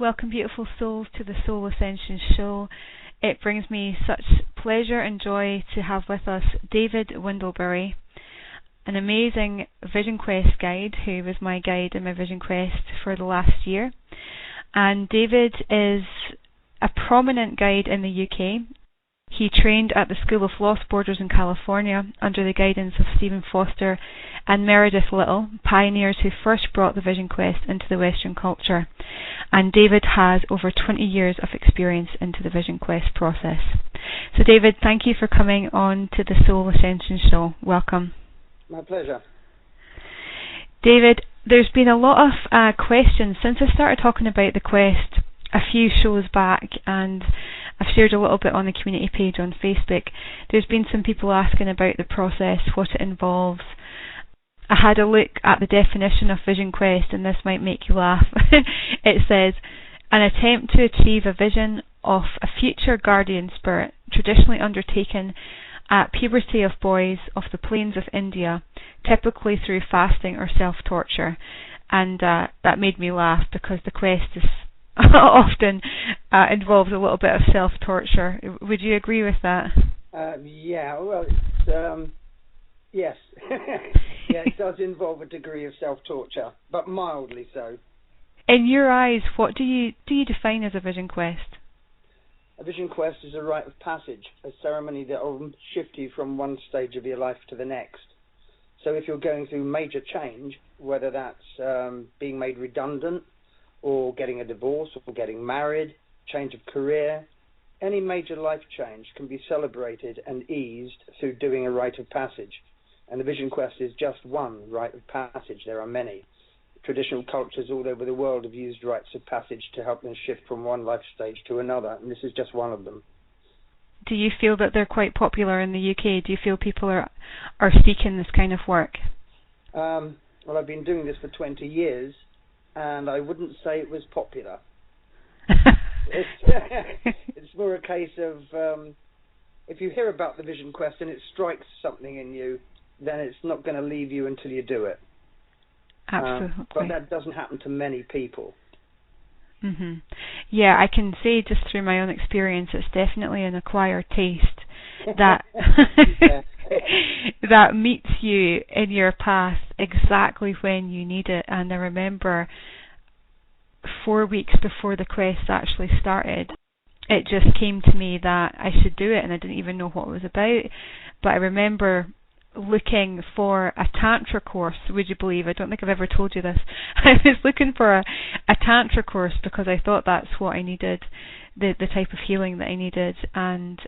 welcome beautiful souls to the Soul Ascension Show. It brings me such pleasure and joy to have with us David Wendl-Berry, an amazing Vision Quest guide who was my guide in my Vision Quest for the last year. And David is a prominent guide in the UK. He trained at the School of Lost Borders in California under the guidance of Stephen Foster and Meredith Little, pioneers who first brought the Vision Quest into the Western culture. And David has over 20 years of experience into the Vision Quest process. So David, thank you for coming on to the Soul Ascension Show. Welcome. My pleasure. David, there's been a lot of questions since I started talking about the quest a few shows back, and I've shared a little bit on the community page on Facebook. There's been some people asking about the process, what it involves. I had a look at the definition of Vision Quest, and this might make you laugh. It says, an attempt to achieve a vision of a future guardian spirit traditionally undertaken at puberty of boys of the plains of India, typically through fasting or self-torture. And that made me laugh because the quest is often involves a little bit of self-torture. Would you agree with that? Yeah, well, yes. Yeah, it does involve a degree of self-torture, but mildly so. In your eyes, what do you define as a vision quest? A vision quest is a rite of passage, a ceremony that will shift you from one stage of your life to the next. So if you're going through major change, whether that's being made redundant, or getting a divorce, or getting married, change of career, any major life change can be celebrated and eased through doing a rite of passage. And the Vision Quest is just one rite of passage. There are many. Traditional cultures all over the world have used rites of passage to help them shift from one life stage to another, and this is just one of them. Do you feel that they're quite popular in the UK? Do you feel people are seeking this kind of work? Well, I've been doing this for 20 years, and I wouldn't say it was popular. It's more a case of if you hear about the Vision Quest and it strikes something in you, then it's not going to leave you until you do it. Absolutely. But that doesn't happen to many people. Mm-hmm. Yeah, I can say just through my own experience, it's definitely an acquired taste that that meets you in your path exactly when you need it. And I remember 4 weeks before the quest actually started, it just came to me that I should do it, and I didn't even know what it was about. But I remember looking for a tantra course. Would you believe? I don't think I've ever told you this. I was looking for a tantra course because I thought that's what I needed, the type of healing that I needed, and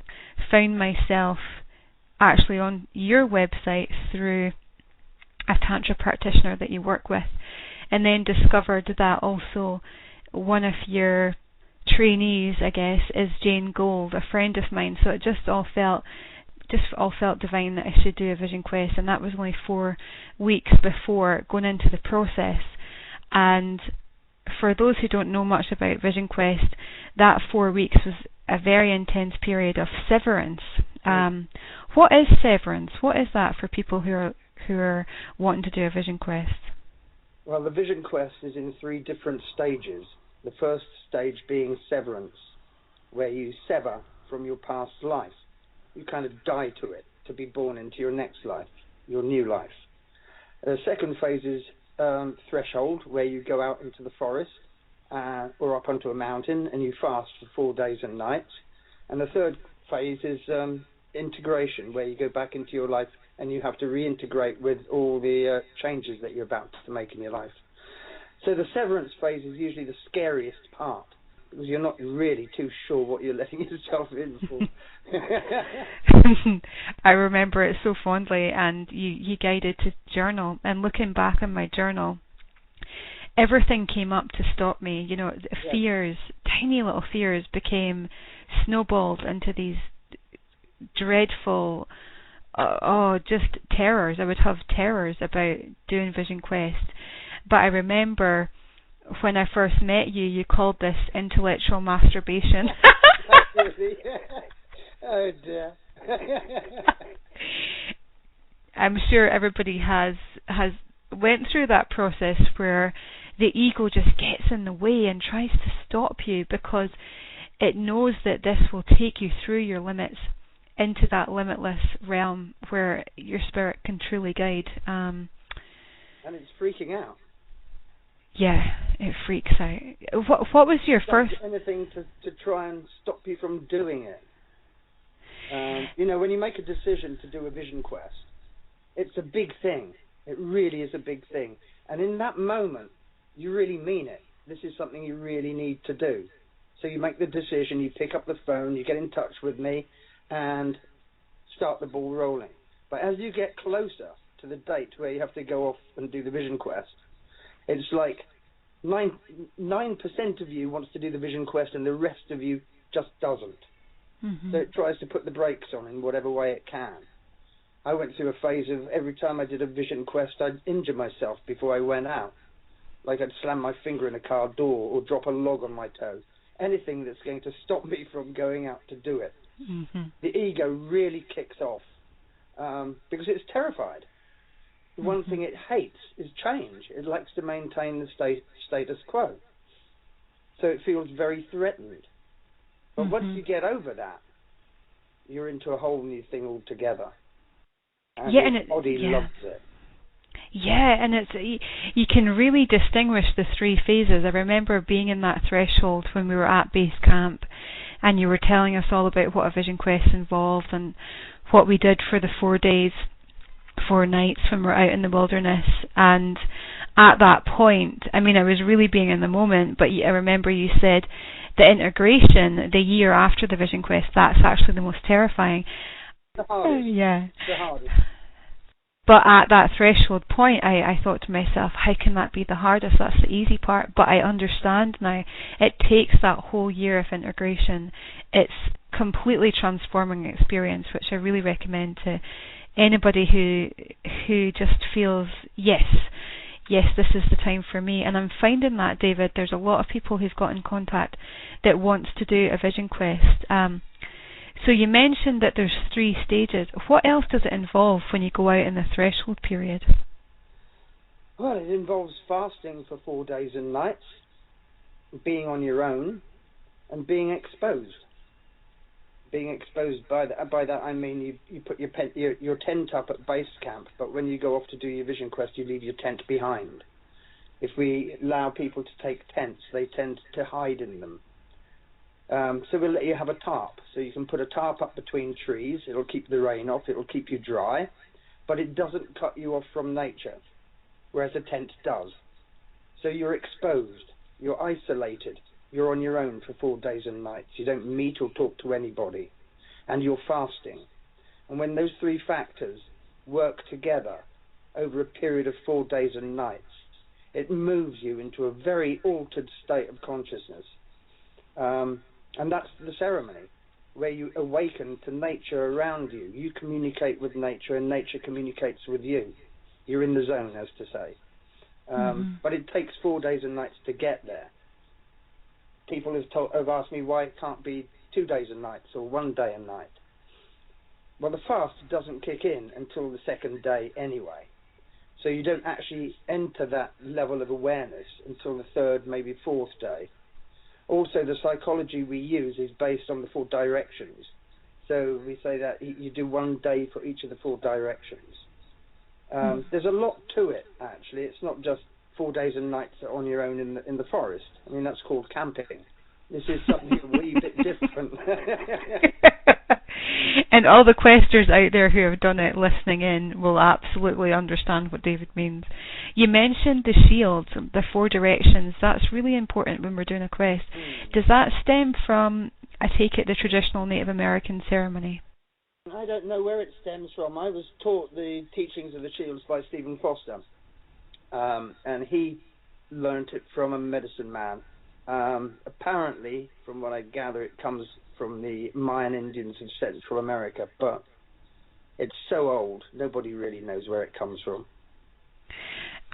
found myself actually on your website through a tantra practitioner that you work with, and then discovered that also one of your trainees, I guess, is Jane Gold, a friend of mine. So it just all felt divine that I should do a Vision Quest, and that was only 4 weeks before going into the process. And for those who don't know much about Vision Quest, that 4 weeks was a very intense period of severance. What is severance? What is that for people who are wanting to do a Vision Quest? Well, the Vision Quest is in 3 different stages. The first stage being severance, where you sever from your past life. You kind of die to it to be born into your next life, your new life. The second phase is threshold, where you go out into the forest or up onto a mountain and you fast for 4 days and nights. And the third phase is integration, where you go back into your life and you have to reintegrate with all the changes that you're about to make in your life. So the severance phase is usually the scariest part, because you're not really too sure what you're letting yourself in for. I remember it so fondly, and you guided to journal, and looking back on my journal, everything came up to stop me. You know, fears, tiny little fears, became snowballed into these dreadful, just terrors. I would have terrors about doing Vision Quest. But I remember when I first met you, you called this intellectual masturbation. Oh dear. I'm sure everybody has went through that process where the ego just gets in the way and tries to stop you, because it knows that this will take you through your limits into that limitless realm where your spirit can truly guide. And it's freaking out. Yeah, it freaks out. What was your first... Anything to try and stop you from doing it. When you make a decision to do a vision quest, it's a big thing. It really is a big thing. And in that moment, you really mean it. This is something you really need to do. So you make the decision, you pick up the phone, you get in touch with me, and start the ball rolling. But as you get closer to the date where you have to go off and do the vision quest, it's like 9% of you wants to do the vision quest and the rest of you just doesn't. Mm-hmm. So it tries to put the brakes on in whatever way it can. I went through a phase of every time I did a vision quest, I'd injure myself before I went out. Like I'd slam my finger in a car door or drop a log on my toe. Anything that's going to stop me from going out to do it. Mm-hmm. The ego really kicks off because it's terrified. The one thing it hates is change. It likes to maintain the status quo. So it feels very threatened. But once you get over that, you're into a whole new thing altogether. And your body loves it. Yeah, and you can really distinguish the three phases. I remember being in that threshold when we were at base camp, and you were telling us all about what a vision quest involved and what we did for the 4 days, 4 nights when we're out in the wilderness. And at that point, I mean, I was really being in the moment, but I remember you said the integration, the year after the vision quest, that's actually the most terrifying. The hardest. Yeah. The hardest. But at that threshold point, I thought to myself, how can that be the hardest? That's the easy part. But I understand now. It takes that whole year of integration. It's completely transforming experience, which I really recommend to anybody who just feels, yes, this is the time for me. And I'm finding that, David, there's a lot of people who've got in contact that wants to do a vision quest. So you mentioned that there's 3 stages. What else does it involve when you go out in the threshold period? Well, it involves fasting for 4 days and nights, being on your own, and being exposed. Being exposed, by that I mean you put your tent up at base camp, but when you go off to do your vision quest, you leave your tent behind. If we allow people to take tents, they tend to hide in them. So we'll let you have a tarp. So you can put a tarp up between trees. It'll keep the rain off. It'll keep you dry. But it doesn't cut you off from nature, whereas a tent does. So you're exposed. You're isolated. You're on your own for 4 days and nights. You don't meet or talk to anybody. And you're fasting. And when those 3 factors work together over a period of 4 days and nights, it moves you into a very altered state of consciousness. And that's the ceremony, where you awaken to nature around you. You communicate with nature, and nature communicates with you. You're in the zone, as to say. But it takes 4 days and nights to get there. People have asked me why it can't be 2 days and nights or 1 day and night. Well, the fast doesn't kick in until the 2nd day anyway. So you don't actually enter that level of awareness until the 3rd, maybe 4th day. Also, the psychology we use is based on the 4 directions. So we say that you do 1 day for each of the 4 directions. There's a lot to it, actually. It's not just 4 days and nights on your own in the forest. I mean, that's called camping. This is something a wee bit different. And all the questers out there who have done it listening in will absolutely understand what David means. You mentioned the shields, the 4 directions. That's really important when we're doing a quest. Does that stem from, I take it, the traditional Native American ceremony? I don't know where it stems from. I was taught the teachings of the shields by Stephen Foster, and he learnt it from a medicine man. Apparently, from what I gather, it comes from the Mayan Indians of Central America, but it's so old, nobody really knows where it comes from.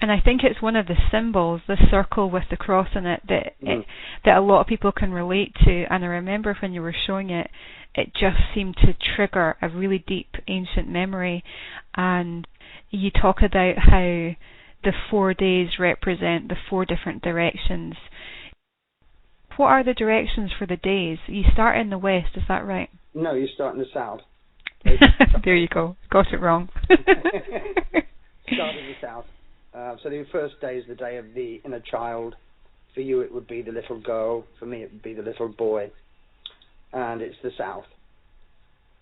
And I think it's one of the symbols, the circle with the cross in it, that a lot of people can relate to. And I remember when you were showing it, it just seemed to trigger a really deep ancient memory. And you talk about how the 4 days represent the 4 different directions. what are the directions for the days? You start in the west, is that right? No, you start in the south. There you go. Got it wrong. Start in the south. So the first day is the day of the inner child. For you, it would be the little girl. For me, it would be the little boy. And it's the south.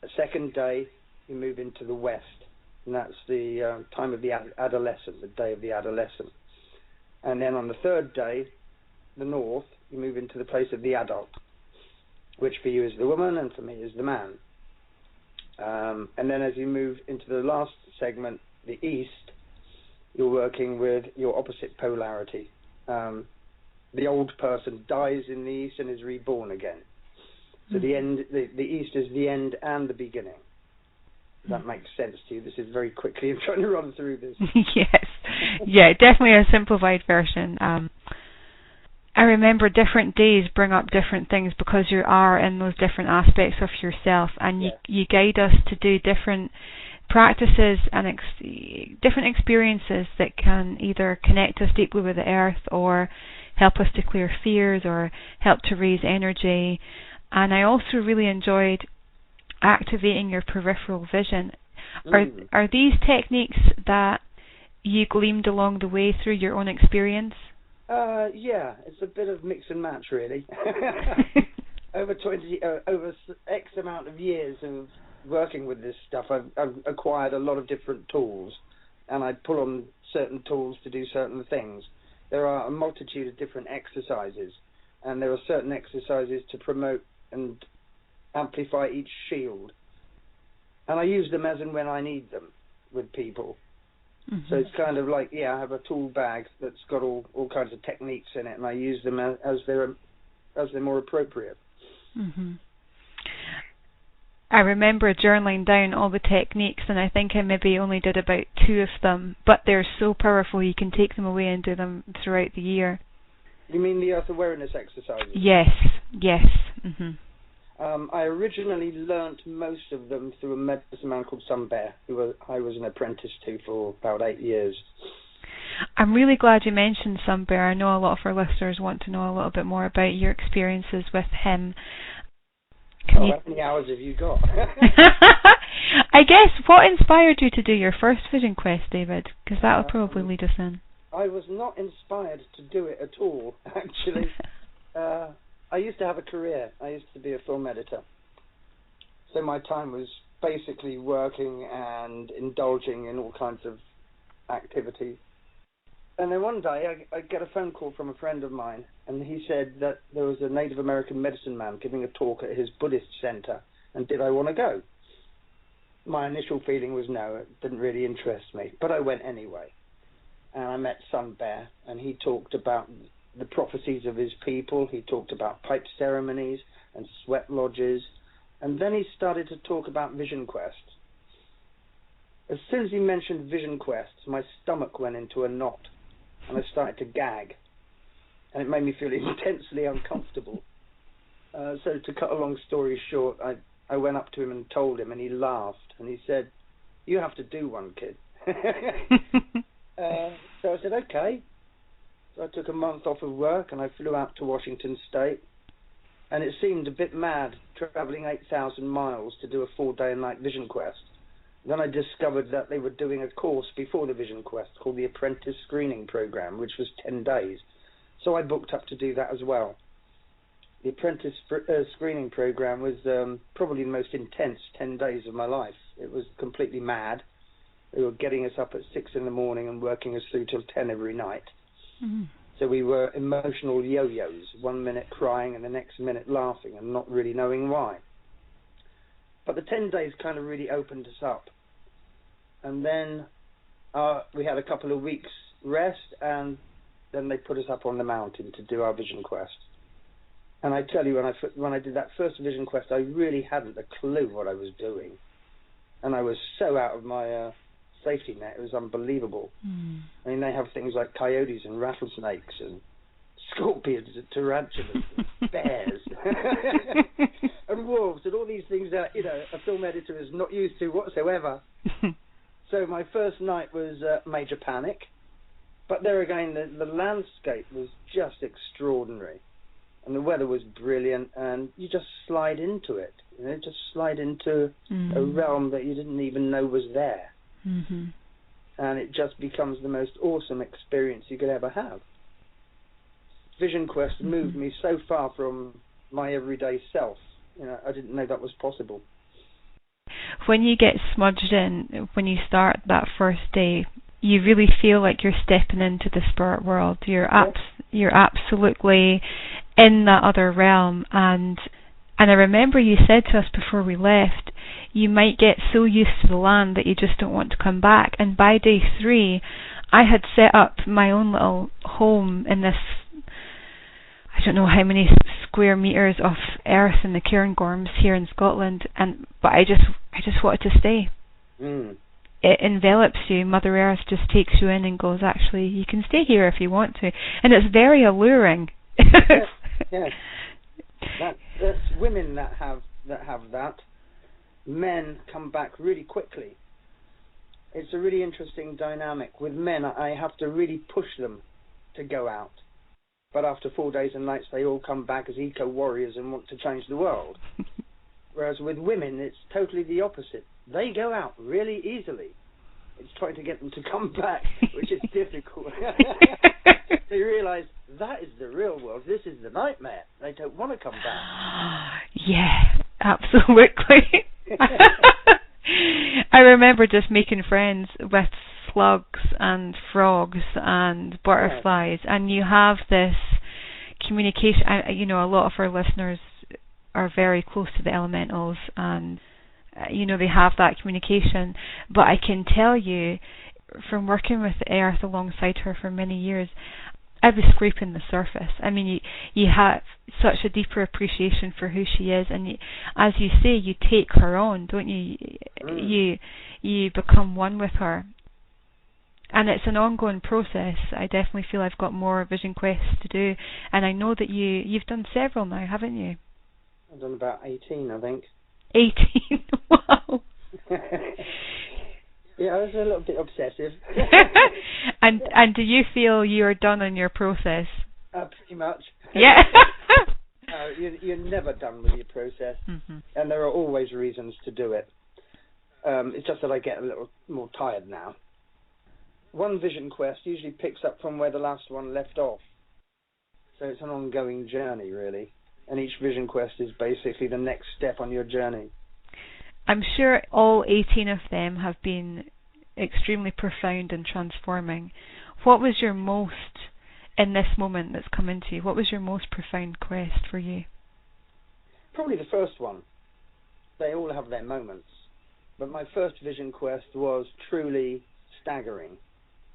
The second day, you move into the west. And that's the time of the adolescent, the day of the adolescent. And then on the third day, the north, you move into the place of the adult, which for you is the woman and for me is the man. And then as you move into the last segment, the east, you're working with your opposite polarity. The old person dies in the east and is reborn again. So the east is the end and the beginning. That makes sense to you. This is very quickly. I'm trying to run through this. Yes. Yeah, definitely a simplified version. I remember different days bring up different things because you are in those different aspects of yourself, and you guide us to do different practices and different experiences that can either connect us deeply with the earth or help us to clear fears or help to raise energy. And I also really enjoyed activating your peripheral vision. Are these techniques that you gleaned along the way through your own experience? Yeah, it's a bit of mix and match, really. over X amount of years of working with this stuff, I've acquired a lot of different tools, and I pull on certain tools to do certain things. There are a multitude of different exercises, and there are certain exercises to promote and amplify each shield, and I use them as and when I need them with people. So it's kind of like, I have a tool bag that's got all kinds of techniques in it, and I use them as they're more appropriate. I remember journaling down all the techniques, and I think I maybe only did about 2 of them, but they're so powerful you can take them away and do them throughout the year. You mean the earth awareness exercises? Yes. I originally learnt most of them through a medicine man called Sun Bear, who I was an apprentice to for about 8 years. I'm really glad you mentioned Sun Bear. I know a lot of our listeners want to know a little bit more about your experiences with him. How many hours have you got? I guess, what inspired you to do your first vision quest, David? Because that will probably lead us in. I was not inspired to do it at all, actually. I used to have a career. I used to be a film editor. So my time was basically working and indulging in all kinds of activities. And then one day I get a phone call from a friend of mine, and he said that there was a Native American medicine man giving a talk at his Buddhist center, and did I want to go? My initial feeling was no, it didn't really interest me, but I went anyway. And I met Sun Bear, and he talked about the prophecies of his people. He talked about pipe ceremonies and sweat lodges, and then he started to talk about vision quests. As soon as he mentioned vision quests, my stomach went into a knot, and I started to gag, and it made me feel intensely uncomfortable. So to cut a long story short, I went up to him and told him, and he laughed, and he said, "You have to do one, kid." So I said, okay. So I took a month off of work, and I flew out to Washington State, and it seemed a bit mad traveling 8,000 miles to do a 4-day and night vision quest. Then I discovered that they were doing a course before the vision quest called the Apprentice Screening Program, which was 10 days. So I booked up to do that as well. The Apprentice Screening Program was probably the most intense 10 days of my life. It was completely mad. They were getting us up at 6 in the morning and working us through till 10 every night. So we were emotional yo-yos, 1 minute crying and the next minute laughing and not really knowing why. But the 10 days kind of really opened us up. And then we had a couple of weeks rest, and then they put us up on the mountain to do our vision quest. And I tell you, when I did that first vision quest, I really hadn't a clue what I was doing. And I was so out of my safety net, it was unbelievable. I mean, they have things like coyotes and rattlesnakes and scorpions and tarantulas and bears and wolves and all these things that, a film editor is not used to whatsoever. So my first night was major panic, but there again, the landscape was just extraordinary. and the weather was brilliant, and you just slide into it. You know, just slide into a realm that you didn't even know was there. Mm-hmm. And it just becomes the most awesome experience you could ever have. Vision Quest moved me so far from my everyday self. You know, I didn't know that was possible. When you get smudged in, when you start that first day, you really feel like you're stepping into the spirit world. You're absolutely in that other realm. And I remember you said to us before we left, you might get so used to the land that you just don't want to come back. And by day 3, I had set up my own little home in this, I don't know how many square meters of earth in the Cairngorms here in Scotland, but I just wanted to stay. It envelops you. Mother Earth just takes you in and goes, actually, you can stay here if you want to, and it's very alluring. Yes. That's women that have that. Men come back really quickly. It's a really interesting dynamic. With men, I have to really push them to go out. But after 4 days and nights, they all come back as eco-warriors and want to change the world. Whereas with women, it's totally the opposite. They go out really easily. It's trying to get them to come back, which is difficult. They realise that is the real world. This is the nightmare. They don't want to come back. Yeah, absolutely. I remember just making friends with slugs and frogs and butterflies, and you have this communication. You know, a lot of our listeners are very close to the elementals, and you know, they have that communication. But I can tell you, from working with the earth alongside her for many years, I was scraping the surface. I mean, you have such a deeper appreciation for who she is, and as you say, you take her on, don't you? You become one with her, and it's an ongoing process. I definitely feel I've got more vision quests to do, and I know that you've done several now, haven't you? I've done about 18, I think. 18. Wow. Yeah, I was a little bit obsessive. And do you feel you're done in your process? Pretty much. Yeah. You're never done with your process, and there are always reasons to do it. It's just that I get a little more tired now. One vision quest usually picks up from where the last one left off, so it's an ongoing journey, really. And each vision quest is basically the next step on your journey. I'm sure all 18 of them have been extremely profound and transforming. What was your most, in this moment that's come into you, what was your most profound quest for you? Probably the first one. They all have their moments. But my first vision quest was truly staggering.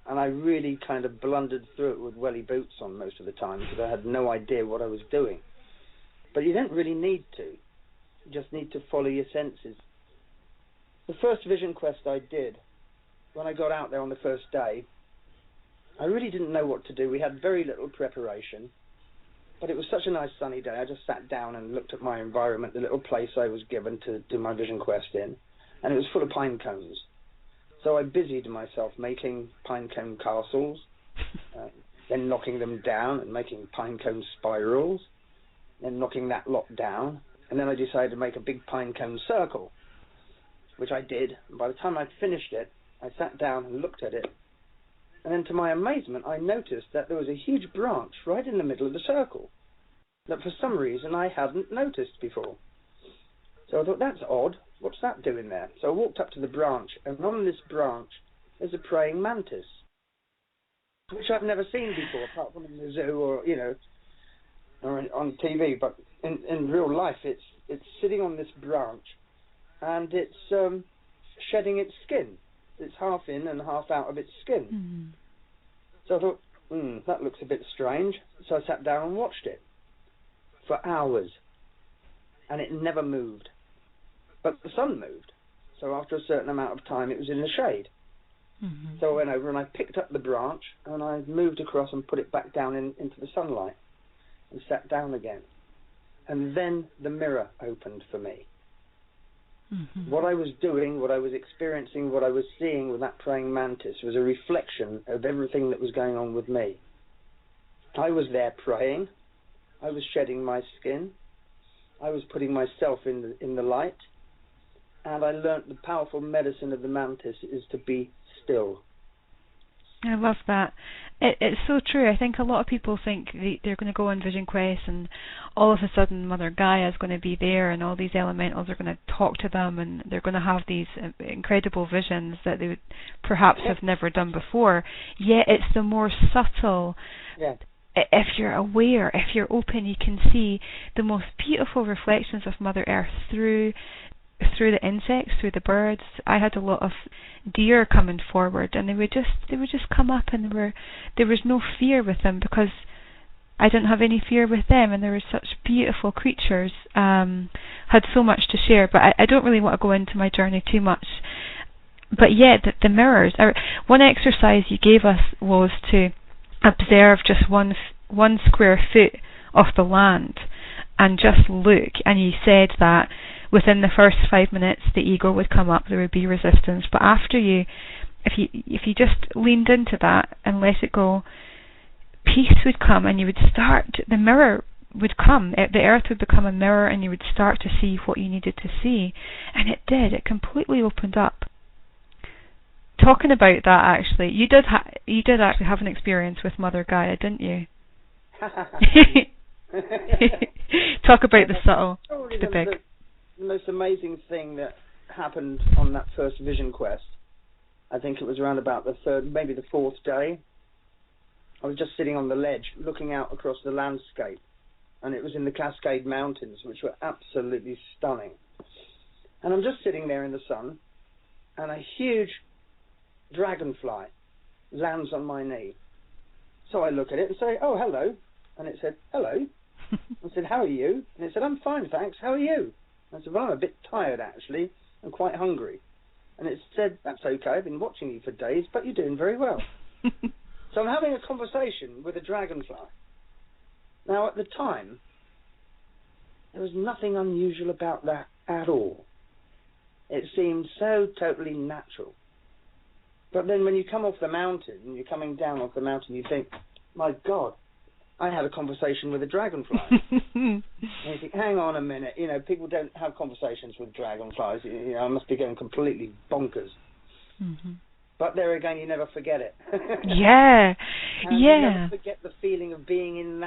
And I really kind of blundered through it with welly boots on most of the time because I had no idea what I was doing. But you don't really need to. You just need to follow your senses. The first vision quest I did, when I got out there on the first day, I really didn't know what to do. We had very little preparation, but it was such a nice sunny day. I just sat down and looked at my environment, the little place I was given to do my vision quest in, and it was full of pine cones. So I busied myself making pine cone castles, then knocking them down and making pine cone spirals, then knocking that lot down, and then I decided to make a big pine cone circle, which I did. And by the time I'd finished it, I sat down and looked at it, and then to my amazement I noticed that there was a huge branch right in the middle of the circle that for some reason I hadn't noticed before. So I thought, that's odd, what's that doing there? So I walked up to the branch, and on this branch there's a praying mantis, which I've never seen before, apart from in the zoo or, you know, or on TV, but in real life it's sitting on this branch, and it's shedding its skin. It's half in and half out of its skin. So I thought, that looks a bit strange. So I sat down and watched it for hours, and it never moved. But the sun moved. So after a certain amount of time, it was in the shade. So I went over and I picked up the branch, and I moved across and put it back down into the sunlight, and sat down again. And then the mirror opened for me. What I was doing, what I was experiencing, what I was seeing with that praying mantis was a reflection of everything that was going on with me. I was there praying, I was shedding my skin. I was putting myself in the light. And I learnt the powerful medicine of the mantis is to be still. I love that. It's so true. I think a lot of people think they're going to go on Vision Quest and all of a sudden Mother Gaia is going to be there and all these elementals are going to talk to them and they're going to have these incredible visions that they would perhaps have never done before. Yet it's the more subtle. Yeah. If you're aware, if you're open, you can see the most beautiful reflections of Mother Earth through the insects, through the birds. I had a lot of deer coming forward, and they would just come up, and there was no fear with them because I didn't have any fear with them, and they were such beautiful creatures. Had so much to share, but I don't really want to go into my journey too much. But yeah, the mirrors. One exercise you gave us was to observe just one square foot of the land and just look, and you said that within the first 5 minutes the ego would come up, there would be resistance, but after if you just leaned into that and let it go, peace would come, and you would start, the mirror would come, the earth would become a mirror, and you would start to see what you needed to see. And it did, it completely opened up. Talking about that, actually, you did actually have an experience with Mother Gaia, didn't you? Talk about the subtle to the big. The most amazing thing that happened on that first Vision Quest, I think it was around about the third, maybe the fourth day. I was just sitting on the ledge looking out across the landscape, and it was in the Cascade Mountains, which were absolutely stunning. And I'm just sitting there in the sun, and a huge dragonfly lands on my knee. So I look at it and say, "Oh, hello." And it said, "Hello." I said, "How are you?" And it said, "I'm fine, thanks. How are you?" I said, "Well, I'm a bit tired, actually, and quite hungry." And it said, "That's okay, I've been watching you for days, but you're doing very well." So I'm having a conversation with a dragonfly. Now, at the time, there was nothing unusual about that at all. It seemed so totally natural. But then when you come off the mountain, and you're coming down off the mountain, you think, my God, I had a conversation with a dragonfly. And you think, hang on a minute, people don't have conversations with dragonflies. I must be going completely bonkers. Mm-hmm. But there again, you never forget it. Yeah, and you never forget the feeling of being in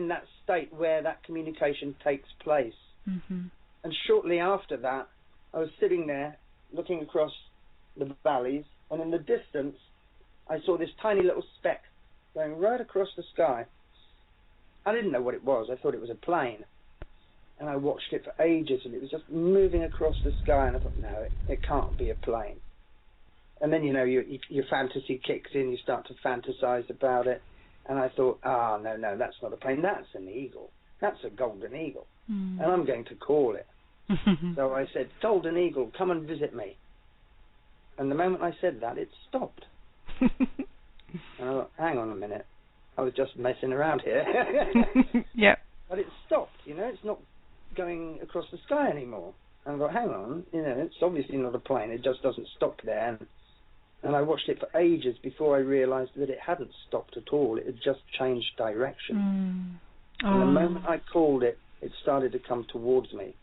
that state where that communication takes place. Mm-hmm. And shortly after that, I was sitting there looking across the valleys, and in the distance, I saw this tiny little speck going right across the sky. I didn't know what it was. I thought it was a plane. And I watched it for ages, and it was just moving across the sky, and I thought, no, it can't be a plane. And then, your fantasy kicks in, you start to fantasize about it. And I thought, no, that's not a plane, that's an eagle. That's a golden eagle. And I'm going to call it. So I said, "Golden eagle, come and visit me." And the moment I said that, it stopped. And I thought, hang on a minute, I was just messing around here. Yeah. But it stopped, it's not going across the sky anymore. And I thought, hang on, it's obviously not a plane, it just doesn't stop there. And I watched it for ages before I realized that it hadn't stopped at all, it had just changed direction. And the moment I called it, it started to come towards me.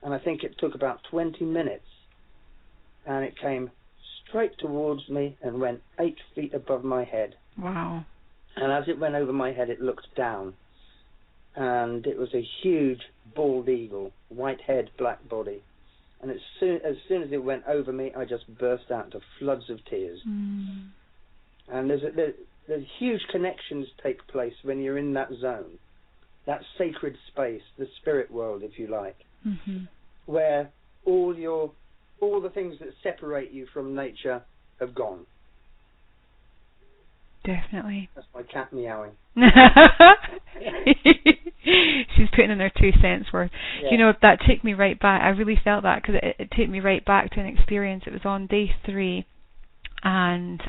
And I think it took about 20 minutes. And it came straight towards me and went 8 feet above my head. Wow. And as it went over my head, it looked down. And it was a huge bald eagle, white head, black body. And as soon as it went over me, I just burst out into floods of tears. And there's huge connections take place when you're in that zone, that sacred space, the spirit world, if you like, where all the things that separate you from nature have gone. Definitely. That's my cat meowing. She's putting in her 2 cents worth. Yeah. That took me right back. I really felt that because it took me right back to an experience. It was on day 3, and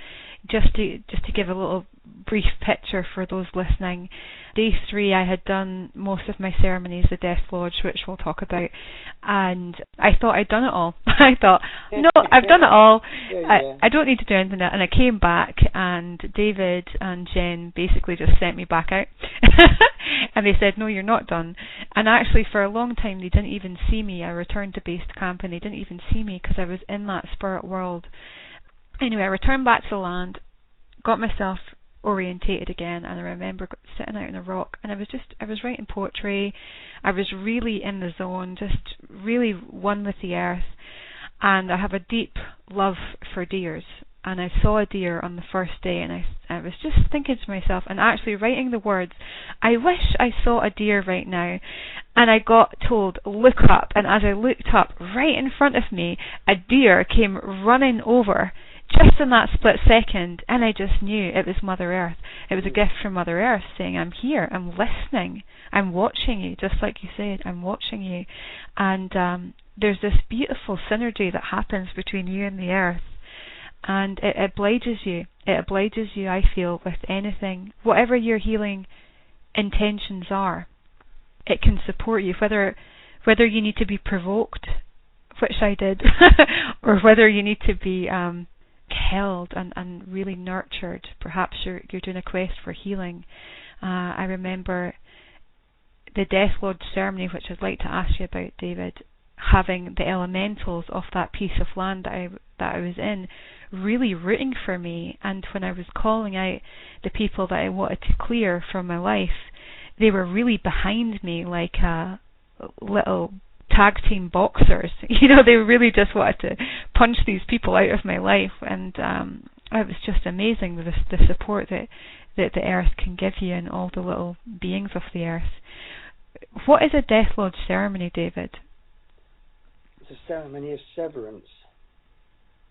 just to give a little brief picture for those listening, day 3 I had done most of my ceremonies, the Death Lodge, which we'll talk about, and I thought I'd done it all. I thought, no, I've done it all. Yeah. I don't need to do anything else. And I came back, and David and Jen basically just sent me back out. And they said, no, you're not done. And actually, for a long time, they didn't even see me. I returned to base camp, and they didn't even see me because I was in that spirit world. Anyway, I returned back to the land, got myself orientated again, and I remember sitting out on a rock, and I was writing poetry. I was really in the zone, just really one with the earth. And I have a deep love for deers, and I saw a deer on the first day, and I was just thinking to myself, and actually writing the words, I wish I saw a deer right now. And I got told, look up, and as I looked up, right in front of me, a deer came running over, just in that split second, and I just knew it was Mother Earth. It was a gift from Mother Earth saying, I'm here, I'm listening, I'm watching you, just like you said, I'm watching you. And there's this beautiful synergy that happens between you and the earth, and it obliges you. It obliges you, I feel, with anything, whatever your healing intentions are. It can support you, whether you need to be provoked, which I did, or whether you need to be held and really nurtured. Perhaps you're doing a quest for healing. I remember the Death Lodge ceremony, which I'd like to ask you about, David, having the elementals of that piece of land that I was in really rooting for me. And when I was calling out the people that I wanted to clear from my life, they were really behind me like little tag team boxers. They really just wanted to punch these people out of my life, and it was just amazing the support that the earth can give you and all the little beings of the earth. What is a Death Lodge ceremony, David? It's a ceremony of severance,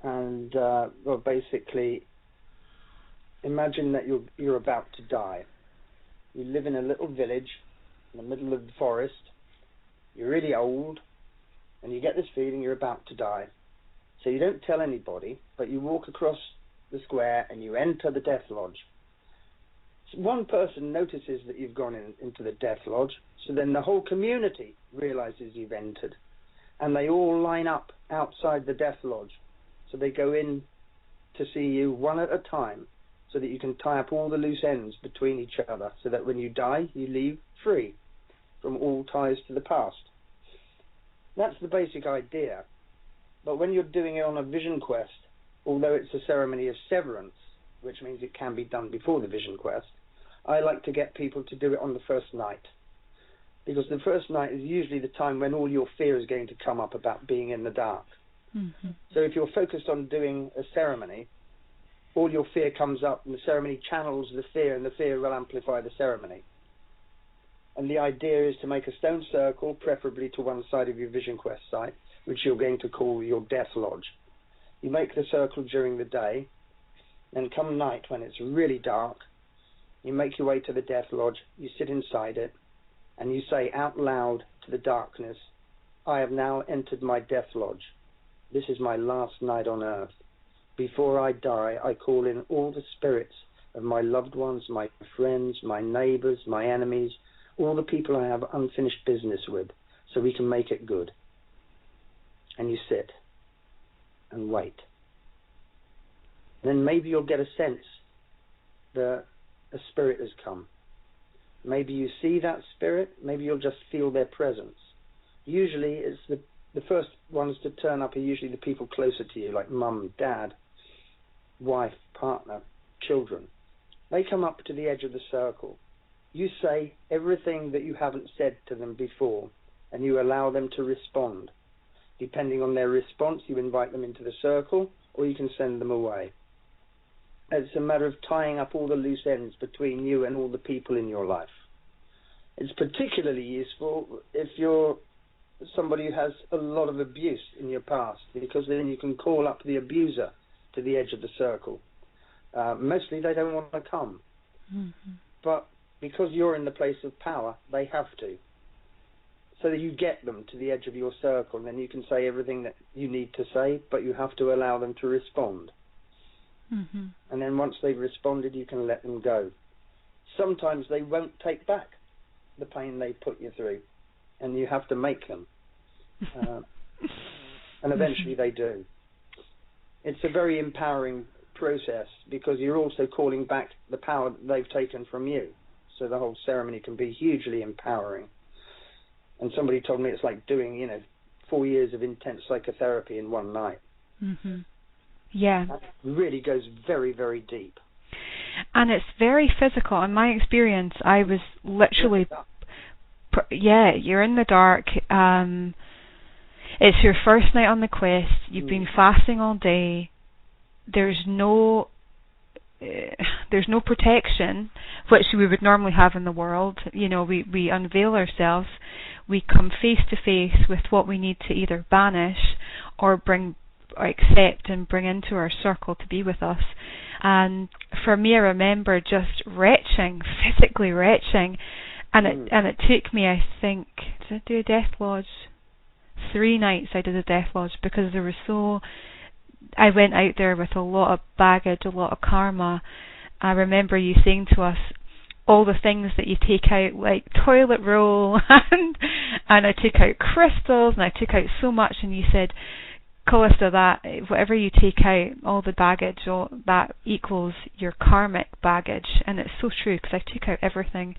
and basically, imagine that you're about to die. You live in a little village in the middle of the forest. You're really old, and you get this feeling you're about to die. So you don't tell anybody, but you walk across the square and you enter the Death Lodge. So one person notices that you've gone into the Death Lodge, so then the whole community realizes you've entered, and they all line up outside the Death Lodge. So they go in to see you one at a time, so that you can tie up all the loose ends between each other, so that when you die, you leave free from all ties to the past. That's the basic idea. But when you're doing it on a vision quest, although it's a ceremony of severance, which means it can be done before the vision quest, I like to get people to do it on the first night. Because the first night is usually the time when all your fear is going to come up about being in the dark. Mm-hmm. So if you're focused on doing a ceremony, all your fear comes up, and the ceremony channels the fear, and the fear will amplify the ceremony. And the idea is to make a stone circle, preferably to one side of your Vision Quest site, which you're going to call your Death Lodge. You make the circle during the day, then come night when it's really dark, you make your way to the Death Lodge, you sit inside it, and you say out loud to the darkness, I have now entered my Death Lodge. This is my last night on earth. Before I die, I call in all the spirits of my loved ones, my friends, my neighbors, my enemies, all the people I have unfinished business with, so we can make it good. And you sit and wait. Then maybe you'll get a sense that a spirit has come. Maybe you see that spirit, maybe you'll just feel their presence. Usually it's the first ones to turn up are usually the people closer to you, like mum, dad, wife, partner, children. They come up to the edge of the circle. You say everything that you haven't said to them before, and you allow them to respond. Depending on their response, you invite them into the circle, or you can send them away. It's a matter of tying up all the loose ends between you and all the people in your life. It's particularly useful if you're somebody who has a lot of abuse in your past, because then you can call up the abuser to the edge of the circle. Mostly they don't want to come. Mm-hmm. But because you're in the place of power, they have to. So that you get them to the edge of your circle, and then you can say everything that you need to say, but you have to allow them to respond. Mm-hmm. And then once they've responded, you can let them go. Sometimes they won't take back the pain they put you through, and you have to make them. and eventually they do. It's a very empowering process because you're also calling back the power that they've taken from you. So the whole ceremony can be hugely empowering. And somebody told me it's like doing, 4 years of intense psychotherapy in one night. Yeah. That really goes very, very deep. And it's very physical. In my experience, I was literally, you're in the dark. It's your first night on the quest. You've been fasting all day. There's no protection, which we would normally have in the world. We unveil ourselves. We come face to face with what we need to either banish or accept and bring into our circle to be with us. And for me, I remember just retching, physically retching, and it took me, I think, did I do a death lodge? 3 nights I did a death lodge because I went out there with a lot of baggage, a lot of karma. I remember you saying to us all the things that you take out, like toilet roll, and I took out crystals, and I took out so much, and you said, Calista, that whatever you take out, all the baggage, all that equals your karmic baggage. And it's so true because I took out everything.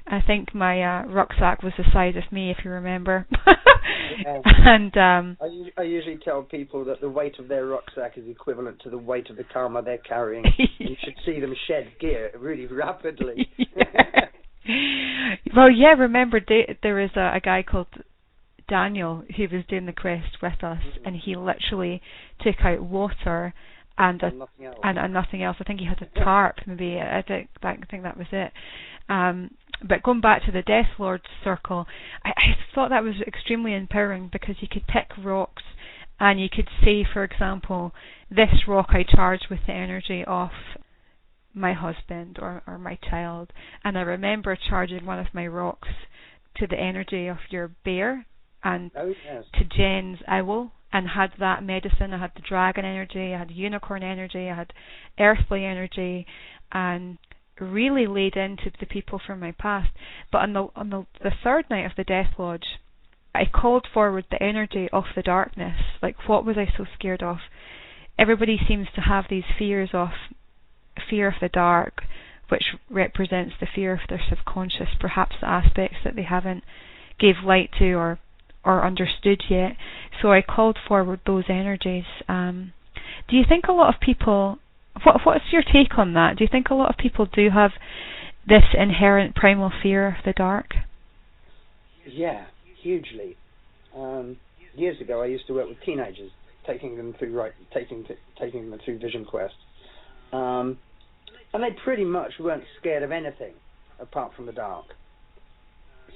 I think my rucksack was the size of me, if you remember. Yeah. And I usually tell people that the weight of their rucksack is equivalent to the weight of the karma they're carrying. You should see them shed gear really rapidly. Well, yeah, remember there was a guy called Daniel who was doing the quest with us, and he literally took out water and nothing else. I think he had a tarp, maybe. I think that was it. But going back to the Death Lord circle, I thought that was extremely empowering because you could pick rocks and you could say, for example, this rock I charge with the energy of my husband or my child. And I remember charging one of my rocks to the energy of your bear and to Jen's owl, and had that medicine. I had the dragon energy, I had unicorn energy, I had earthly energy, and really laid into the people from my past. But on the third night of the Death Lodge, I called forward the energy of the darkness. Like, what was I so scared of? Everybody seems to have these fears of fear of the dark, which represents the fear of their subconscious, perhaps the aspects that they haven't gave light to or understood yet. So I called forward those energies. Do you think a lot of people, what's your take on that? Do you think a lot of people do have this inherent primal fear of the dark? Yeah, hugely. Years ago, I used to work with teenagers, taking them through Vision Quest, and they pretty much weren't scared of anything apart from the dark.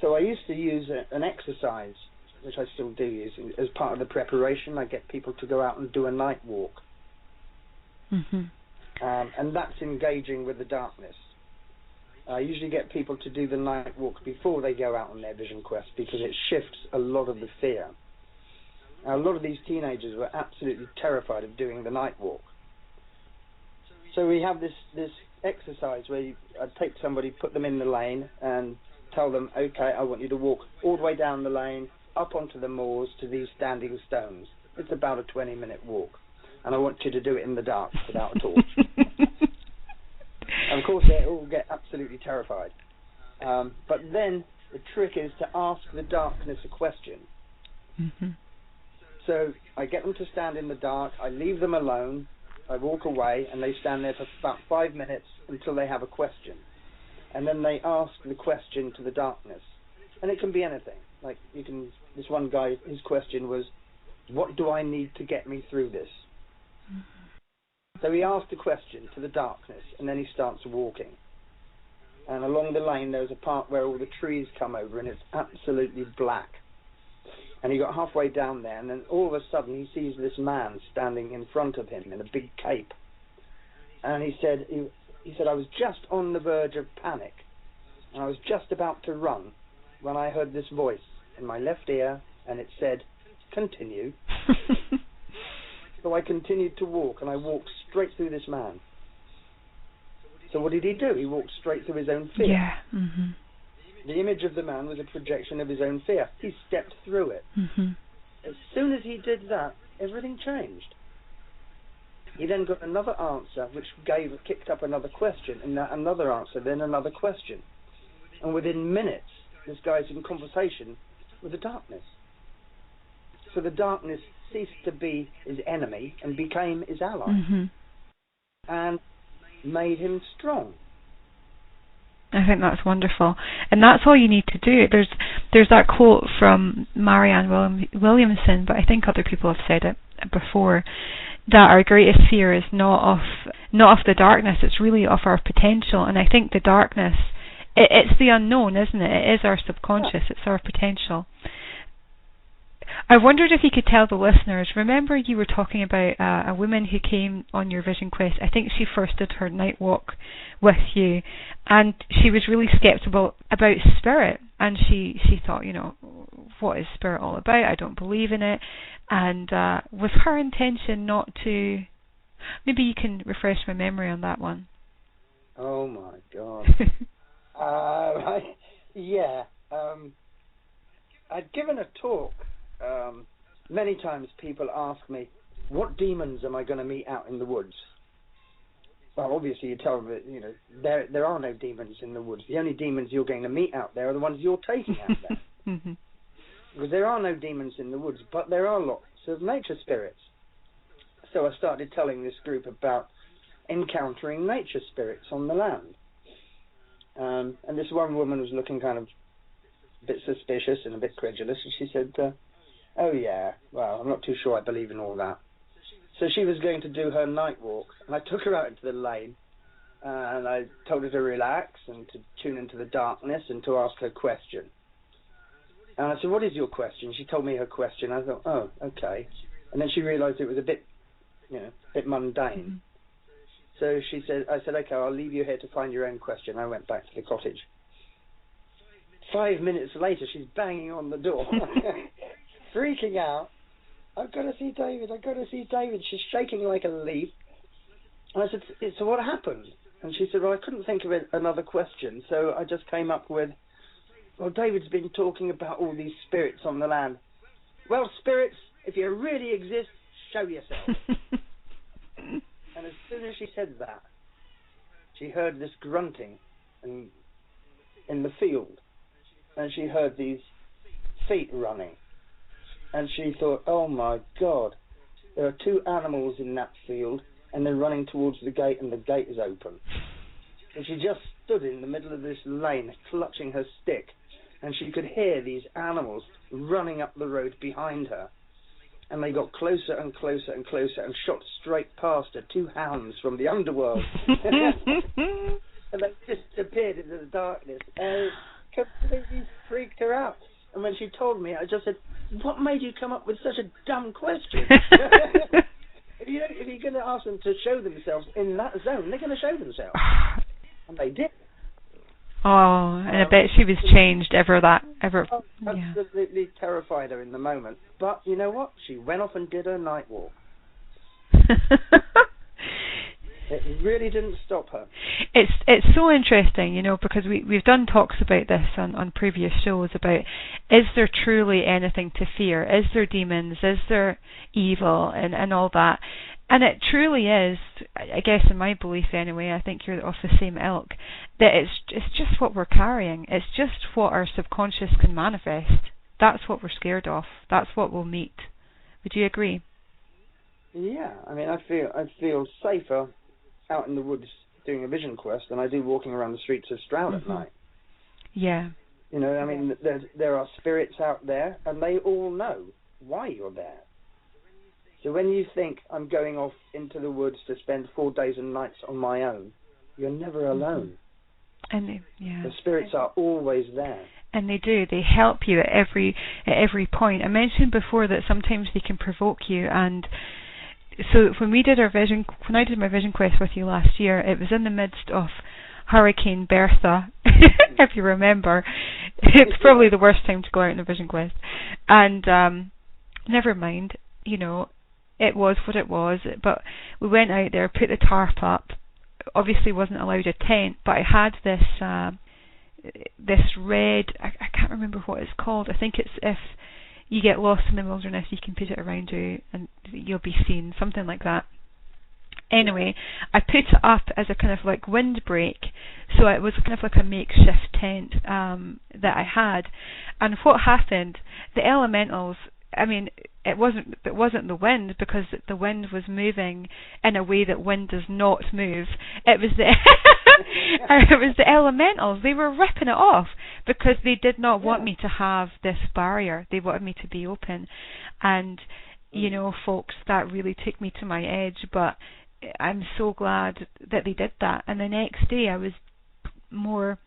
So I used to use an exercise, which I still do use, as part of the preparation. I get people to go out and do a night walk. And that's engaging with the darkness. I usually get people to do the night walk before they go out on their Vision Quest because it shifts a lot of the fear. Now, a lot of these teenagers were absolutely terrified of doing the night walk. So we have this exercise where I'd take somebody, put them in the lane, and tell them, okay, I want you to walk all the way down the lane, up onto the moors to these standing stones. It's about a 20-minute walk. And I want you to do it in the dark without a torch. And of course, they all get absolutely terrified. But then the trick is to ask the darkness a question. So I get them to stand in the dark, I leave them alone, I walk away, and they stand there for about 5 minutes until they have a question. And then they ask the question to the darkness. And it can be anything. Like, this one guy, his question was, what do I need to get me through this? So he asked a question to the darkness, and then he starts walking. And along the lane, there's a part where all the trees come over, and it's absolutely black. And he got halfway down there, and then all of a sudden, he sees this man standing in front of him in a big cape. And he said, I was just on the verge of panic, and I was just about to run when I heard this voice in my left ear, and it said, continue. So I continued to walk, and I walked straight through this man. So what did he do? He walked straight through his own fear. Yeah. The image of the man was a projection of his own fear. He stepped through it. As soon as he did that, everything changed. He then got another answer, which kicked up another question, and another answer, then another question. And within minutes, this guy's in conversation with the darkness. So the darkness ceased to be his enemy and became his ally, and made him strong. I think that's wonderful, and that's all you need to do. There's that quote from Marianne Williamson, but I think other people have said it before, that our greatest fear is not of the darkness, it's really of our potential. And I think the darkness, it's the unknown, isn't it? It is our subconscious, it's our potential. I wondered if you could tell the listeners, remember you were talking about a woman who came on your vision quest. I think she first did her night walk with you, and she was really sceptical about spirit, and she thought, what is spirit all about? I don't believe in it. And was her intention not to... Maybe you can refresh my memory on that one. Oh my God. I'd given a talk. Many times people ask me, what demons am I going to meet out in the woods? Well, obviously you tell them that, there are no demons in the woods. The only demons you're going to meet out there are the ones you're taking out there. Because there are no demons in the woods, but there are lots of nature spirits. So I started telling this group about encountering nature spirits on the land. And this one woman was looking kind of a bit suspicious and a bit credulous, and she said, oh yeah, well, I'm not too sure I believe in all that. So she was going to do her night walk, and I took her out into the lane, and I told her to relax and to tune into the darkness and to ask her question. And I said, what is your question? She told me her question. I thought, oh, okay. And then she realised it was a bit mundane. So I said, okay, I'll leave you here to find your own question. I went back to the cottage. 5 minutes later, she's banging on the door, freaking out. I've got to see David, I've got to see David. She's shaking like a leaf. And I said, so what happened? And she said, well, I couldn't think of another question, so I just came up with, well, David's been talking about all these spirits on the land. Well, spirits, if you really exist, show yourself. And as soon as she said that, she heard this grunting in the field. And she heard these feet running. And she thought, oh my God, there are two animals in that field, and they're running towards the gate, and the gate is open. And she just stood in the middle of this lane, clutching her stick, and she could hear these animals running up the road behind her. And they got closer and closer and closer and shot straight past her, two hounds from the underworld. And they disappeared into the darkness. And it completely freaked her out. And when she told me, I just said, what made you come up with such a dumb question? If you're going to ask them to show themselves in that zone, they're going to show themselves. And they did. Oh, and I bet she was changed Absolutely terrified her in the moment. But you know what? She went off and did her night walk. It really didn't stop her. It's so interesting, because we've done talks about this on previous shows about, is there truly anything to fear? Is there demons? Is there evil and all that? And it truly is, I guess in my belief anyway, I think you're of the same ilk, that it's just what we're carrying. It's just what our subconscious can manifest. That's what we're scared of. That's what we'll meet. Would you agree? Yeah, I mean, I feel safer out in the woods doing a vision quest than I do walking around the streets of Stroud at night. Yeah. I mean, there are spirits out there, and they all know why you're there. So when you think, I'm going off into the woods to spend 4 days and nights on my own, you're never alone. And the spirits are always there. And they do. They help you at every point. I mentioned before that sometimes they can provoke you, and so when I did my vision quest with you last year, it was in the midst of Hurricane Bertha, if you remember. It's probably the worst time to go out in a vision quest. And never mind, it was what it was. But we went out there, put the tarp up. Obviously wasn't allowed a tent, but I had this red, I can't remember what it's called. I think it's if you get lost in the wilderness, you can put it around you, and you'll be seen, something like that. Anyway, I put it up as a kind of like windbreak, so it was kind of like a makeshift tent that I had. And what happened? The elementals. I mean, it wasn't the wind, because the wind was moving in a way that wind does not move. It was the it was the elementals. They were ripping it off because they did not want me to have this barrier. They wanted me to be open, and you know, folks, that really took me to my edge. But I'm so glad that they did that. And the next day, I was more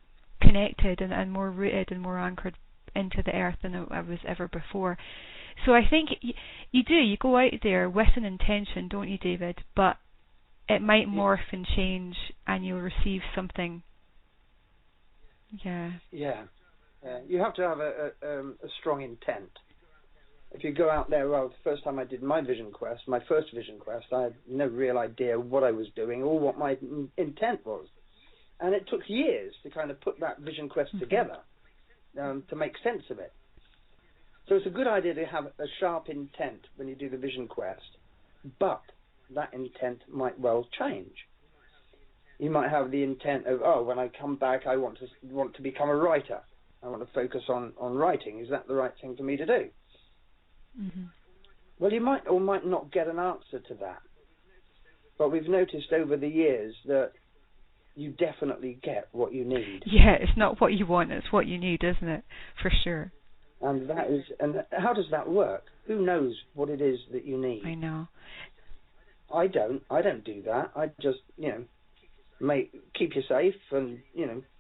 connected and more rooted and more anchored into the earth than I was ever before. So I think you go out there with an intention, don't you, David? But it might morph and change, and you'll receive something. Yeah. Yeah. You have to have a strong intent. If you go out there, well, the first time I did my vision quest, my first vision quest, I had no real idea what I was doing or what my intent was. And it took years to kind of put that vision quest together, to make sense of it. So it's a good idea to have a sharp intent when you do the vision quest, but that intent might well change. You might have the intent of, oh, when I come back, I want to become a writer. I want to focus on writing. Is that the right thing for me to do? Mm-hmm. Well, you might or might not get an answer to that. But we've noticed over the years that you definitely get what you need. Yeah, it's not what you want, it's what you need, isn't it? For sure. And how does that work? Who knows what it is that you need? I know. I don't do that. I just, keep you safe and,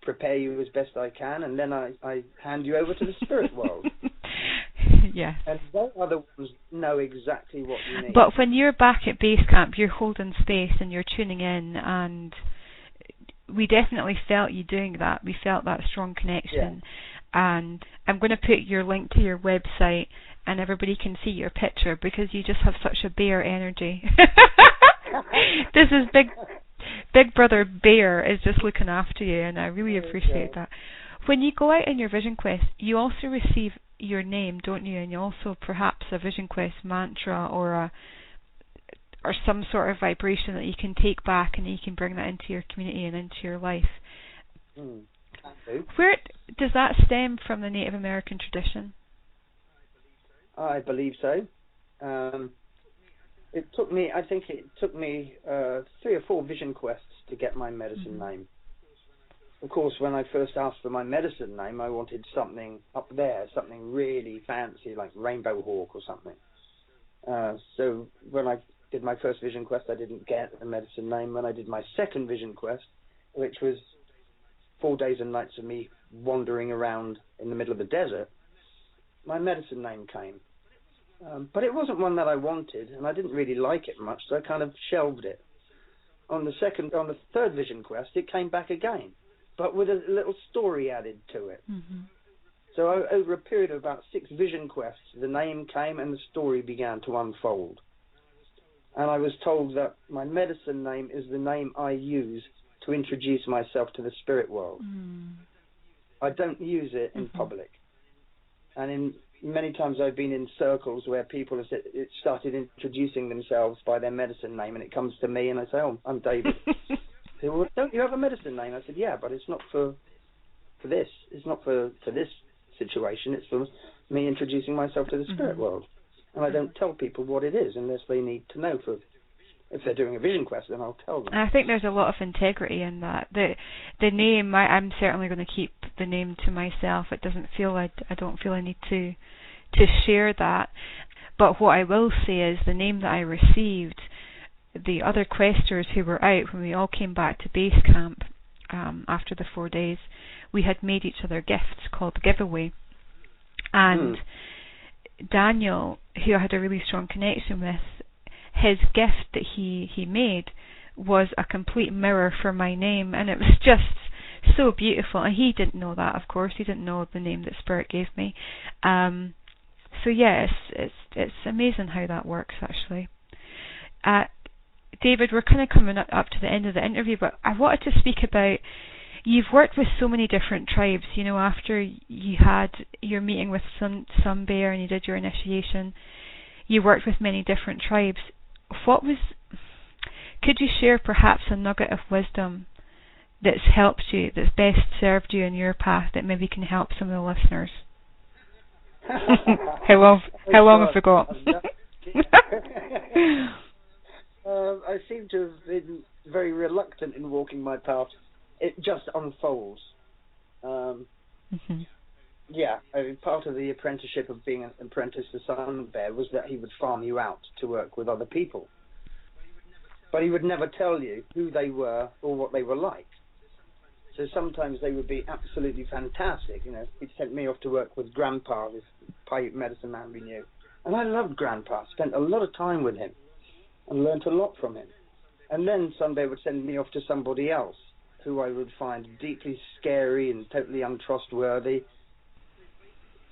prepare you as best I can, and then I hand you over to the spirit world. Yes. And those other ones know exactly what you need. But when you're back at base camp, you're holding space and you're tuning in, and we definitely felt you doing that. We felt that strong connection. Yeah. And I'm going to put your link to your website, and everybody can see your picture, because you just have such a bear energy. This is Big Brother Bear is just looking after you, and I really appreciate that. When you go out in your vision quest, you also receive your name, don't you? And you also perhaps a vision quest mantra or some sort of vibration that you can take back, and you can bring that into your community and into your life. Where does that stem from? The Native American tradition? I believe so. It took me 3 or 4 vision quests to get my medicine name. Of course, when I first asked for my medicine name, I wanted something up there, something really fancy, like Rainbow Hawk or something. So when I did my first vision quest, I didn't get a medicine name. When I did my second vision quest, which was 4 days and nights of me wandering around in the middle of the desert, my medicine name came. But it wasn't one that I wanted, and I didn't really like it much, so I kind of shelved it. On the third vision quest, it came back again, but with a little story added to it. Mm-hmm. So over a period of about 6 vision quests, the name came and the story began to unfold. And I was told that my medicine name is the name I use to introduce myself to the spirit world. Mm. I don't use it in public. And many times I've been in circles where people have started introducing themselves by their medicine name, and it comes to me, and I say, "Oh, I'm David." They say, "Well, don't you have a medicine name?" I said, "Yeah, but it's not for this. It's not for this situation. It's for me introducing myself to the spirit world." And I don't tell people what it is unless they need to know. If they're doing a vision quest, then I'll tell them. I think there's a lot of integrity in that. The name, I'm certainly going to keep the name to myself. It doesn't feel I don't feel I need to share that. But what I will say is the name that I received, the other questers who were out, when we all came back to base camp after the 4 days, we had made each other gifts called Giveaway. And Daniel, who I had a really strong connection with, his gift that he made was a complete mirror for my name, and it was just so beautiful. And he didn't know that, of course. He didn't know the name that Spirit gave me. So yeah, it's amazing how that works, actually. David, we're kind of coming up to the end of the interview, but I wanted to speak about, you've worked with so many different tribes. You know, after you had your meeting with some bear and you did your initiation, you worked with many different tribes. Could you share perhaps a nugget of wisdom that's helped you, that's best served you in your path, that maybe can help some of the listeners? How long have we got? I seem to have been very reluctant in walking my path. It just unfolds. Yeah, I mean, part of the apprenticeship of being an apprentice to Sun Bear was that he would farm you out to work with other people. But he would never tell you who they were or what they were like. So sometimes they would be absolutely fantastic. You know, he sent me off to work with Grandpa, this Paiute medicine man we knew. And I loved Grandpa, spent a lot of time with him and learnt a lot from him. And then Sun Bear would send me off to somebody else who I would find deeply scary and totally untrustworthy.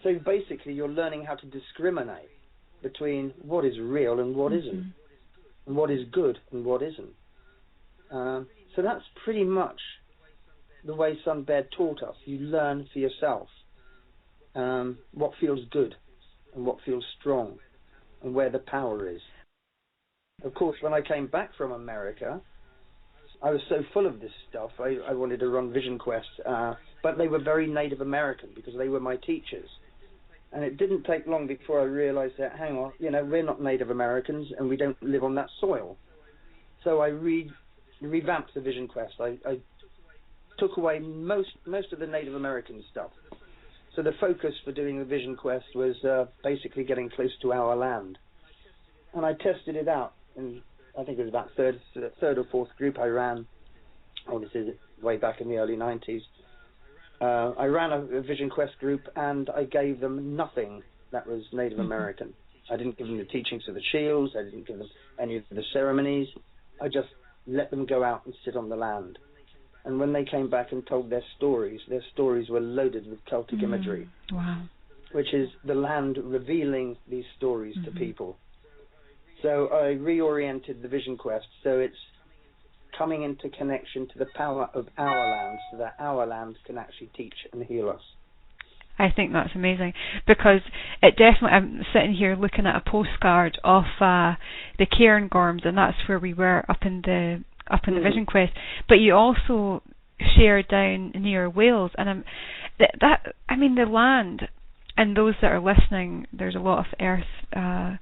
So basically you're learning how to discriminate between what is real and what isn't, and what is good and what isn't. So that's pretty much the way Sun Bear taught us. You learn for yourself what feels good and what feels strong and where the power is. Of course, when I came back from America, I was so full of this stuff. I wanted to run Vision Quest, but they were very Native American because they were my teachers. And it didn't take long before I realized that, hang on, you know, we're not Native Americans and we don't live on that soil. So I revamped the Vision Quest. I took away most of the Native American stuff. So the focus for doing the Vision Quest was basically getting close to our land. And I tested it out. And I think it was about third or fourth group I ran. Oh, this is way back in the early 90s. I ran a Vision Quest group and I gave them nothing that was Native American. I didn't give them the teachings of the shields. I didn't give them any of the ceremonies. I just let them go out and sit on the land. And when they came back and told their stories were loaded with Celtic imagery. Wow. Which is the land revealing these stories to people. So I reoriented the Vision Quest so it's coming into connection to the power of our land so that our land can actually teach and heal us. I think that's amazing because it definitely, I'm sitting here looking at a postcard of the Cairngorms, and that's where we were up in the Vision Quest, but you also shared down near Wales, and the land, and those that are listening, there's a lot of earth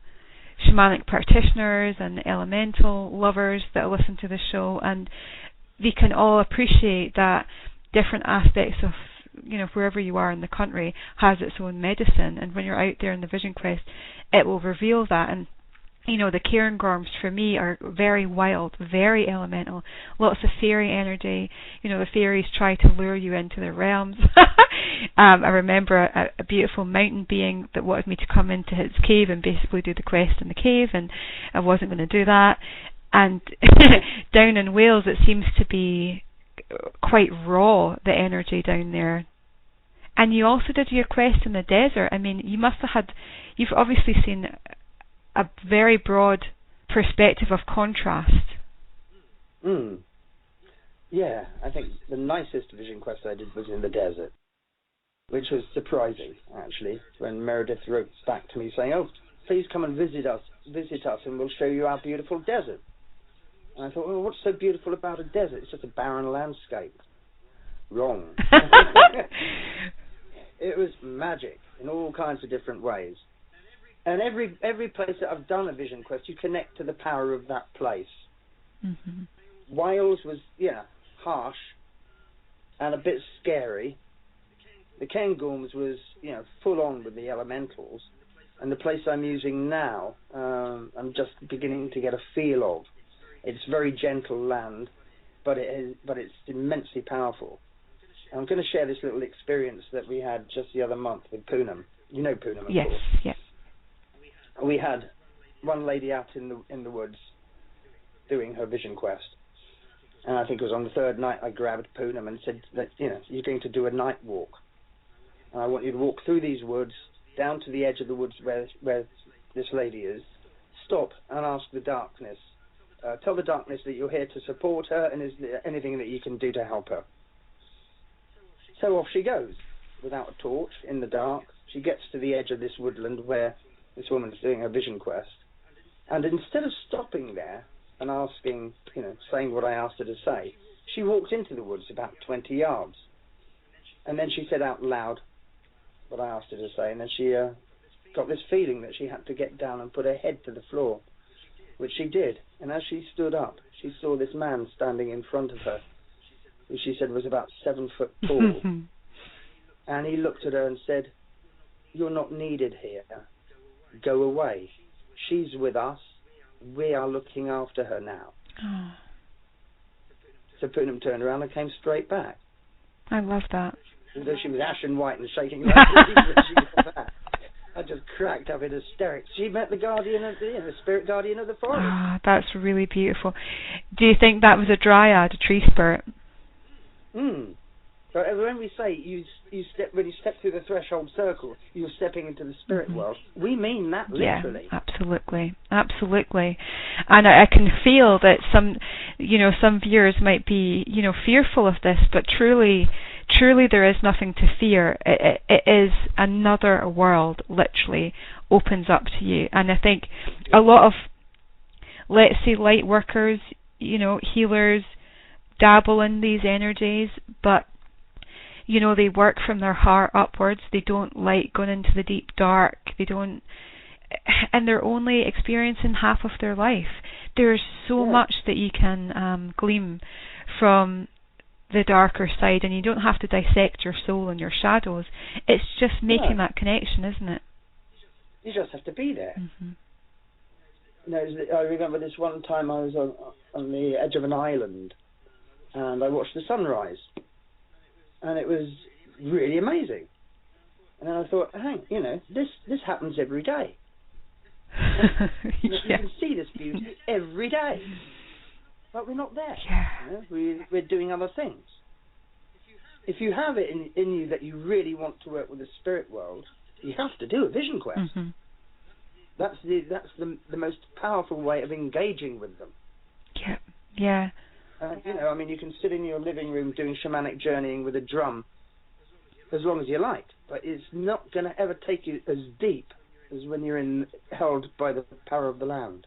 shamanic practitioners and elemental lovers that listen to the show, and they can all appreciate that different aspects of, you know, wherever you are in the country has its own medicine, and when you're out there in the Vision Quest it will reveal that. And you know, the Cairngorms for me are very wild, very elemental, lots of fairy energy. You know, the fairies try to lure you into their realms. I remember a beautiful mountain being that wanted me to come into his cave and basically do the quest in the cave, and I wasn't going to do that. And down in Wales it seems to be quite raw, the energy down there. And you also did your quest in the desert. I mean, you've obviously seen a very broad perspective of contrast. Yeah, I think the nicest Vision Quest I did was in the desert, which was surprising, actually, when Meredith wrote back to me saying, oh, please come and visit us and we'll show you our beautiful desert. And I thought, well, what's so beautiful about a desert? It's just a barren landscape. Wrong. It was magic in all kinds of different ways. And every place that I've done a Vision Quest, you connect to the power of that place. Wales was, harsh and a bit scary. The Cairngorms was, full on with the elementals. And the place I'm using now, I'm just beginning to get a feel of. It's very gentle land, but it's immensely powerful. I'm going to share this little experience that we had just the other month with Poonam. You know Poonam, of course. Yes. We had one lady out in the woods doing her Vision Quest, and I think it was on the third night I grabbed Poonam and said that you're going to do a night walk, and I want you to walk through these woods down to the edge of the woods where this lady is. Stop and ask the darkness. Tell the darkness that you're here to support her, and is there anything that you can do to help her. So off she goes without a torch in the dark. She gets to the edge of this woodland where This woman's doing her vision quest. And instead of stopping there and asking, saying what I asked her to say, she walked into the woods about 20 yards. And then she said out loud what I asked her to say. And then she got this feeling that she had to get down and put her head to the floor, which she did. And as she stood up, she saw this man standing in front of her, who she said was about 7 foot tall. And he looked at her and said, "You're not needed here. Go away. She's with us. We are looking after her now." Oh. So Poonam turned around and came straight back. I love that. Although she was ashen white and shaking like when she got back. I just cracked up in hysterics. She met the guardian of the spirit guardian of the forest. Ah, that's really beautiful. Do you think that was a dryad, a tree spirit? So when we say when you step through the threshold circle, you're stepping into the spirit world. We mean that literally. Yeah, absolutely, absolutely. And I can feel that some viewers might be, fearful of this, but truly there is nothing to fear. It is another world, literally, opens up to you. And I think a lot of, let's say, light workers, healers, dabble in these energies, but they work from their heart upwards. They don't like going into the deep dark. And they're only experiencing half of their life. There's so much that you can glean from the darker side, and you don't have to dissect your soul and your shadows. It's just making that connection, isn't it? You just have to be there. I remember this one time I was on the edge of an island, and I watched the sunrise, and it was really amazing. And I thought, hey, this happens every day. You can see this beauty every day, but we're not there. We're doing other things. If you have it in you that you really want to work with the spirit world, you have to do a vision quest. That's the most powerful way of engaging with them. Yeah. You can sit in your living room doing shamanic journeying with a drum as long as you like, but it's not going to ever take you as deep as when you're held by the power of the land.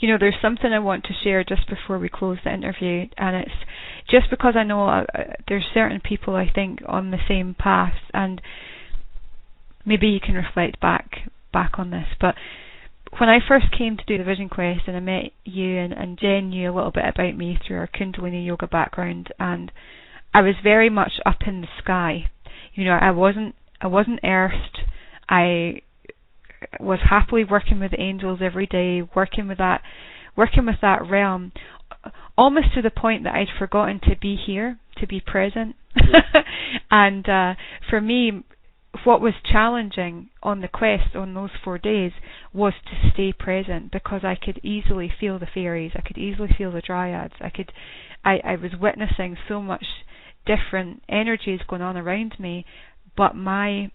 There's something I want to share just before we close the interview, and it's just because I know there's certain people, I think, on the same path, and maybe you can reflect back on this, but when I first came to do the Vision Quest and I met you and Jen knew a little bit about me through our Kundalini yoga background, and I was very much up in the sky. I wasn't earthed. I was happily working with the angels every day, working with that realm, almost to the point that I'd forgotten to be here, to be present. And for me, what was challenging on the quest on those 4 days was to stay present, because I could easily feel the fairies, I could easily feel the dryads, I was witnessing so much different energies going on around me, but my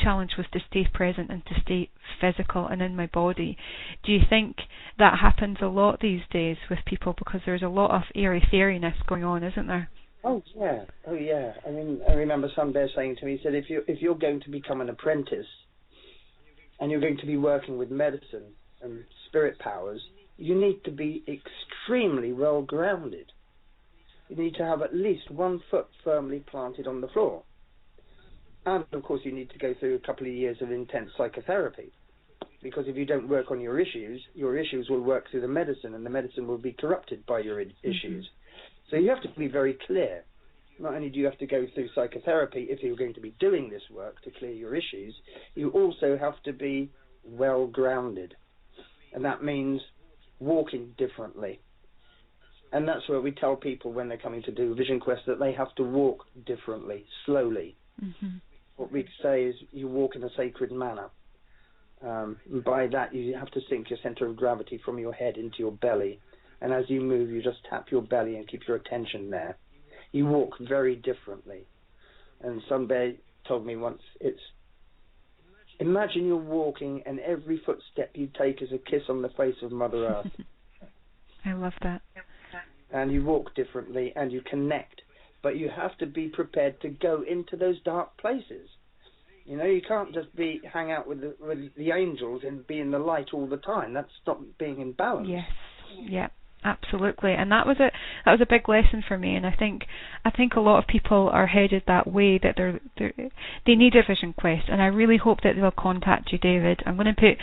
challenge was to stay present and to stay physical and in my body. Do you think that happens a lot these days with people, because there's a lot of airy-fairiness going on, isn't there? Oh yeah. I remember some bear saying to me, he said, if you're going to become an apprentice and you're going to be working with medicine and spirit powers, you need to be extremely well grounded. You need to have at least 1 foot firmly planted on the floor. And of course you need to go through a couple of years of intense psychotherapy, because if you don't work on your issues will work through the medicine, and the medicine will be corrupted by your issues. So you have to be very clear. Not only do you have to go through psychotherapy if you're going to be doing this work to clear your issues, you also have to be well grounded. And that means walking differently. And that's where we tell people when they're coming to do Vision Quest that they have to walk differently, slowly. What we say is you walk in a sacred manner. By that you have to sink your center of gravity from your head into your belly. And as you move, you just tap your belly and keep your attention there. You walk very differently. And some bear told me once, imagine you're walking and every footstep you take is a kiss on the face of Mother Earth. I love that. And you walk differently and you connect. But you have to be prepared to go into those dark places. You know, you can't just hang out with the angels and be in the light all the time. That's not being in balance. Yes, yeah, absolutely. And that was a big lesson for me. And I think a lot of people are headed that way, that they need a vision quest. And I really hope that they'll contact you, David. I'm going to put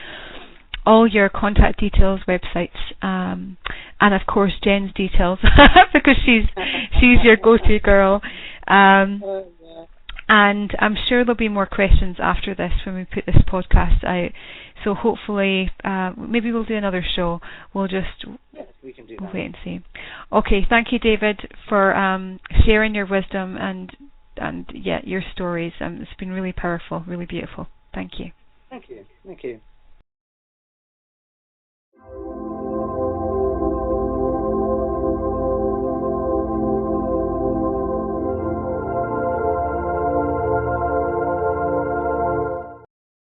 all your contact details, websites, and of course Jen's details because she's your go-to girl. And I'm sure there'll be more questions after this when we put this podcast out. So hopefully, maybe we'll do another show. We'll just we can do that. Wait and see. Okay, thank you, David, for sharing your wisdom and your stories. It's been really powerful, really beautiful. Thank you. Thank you.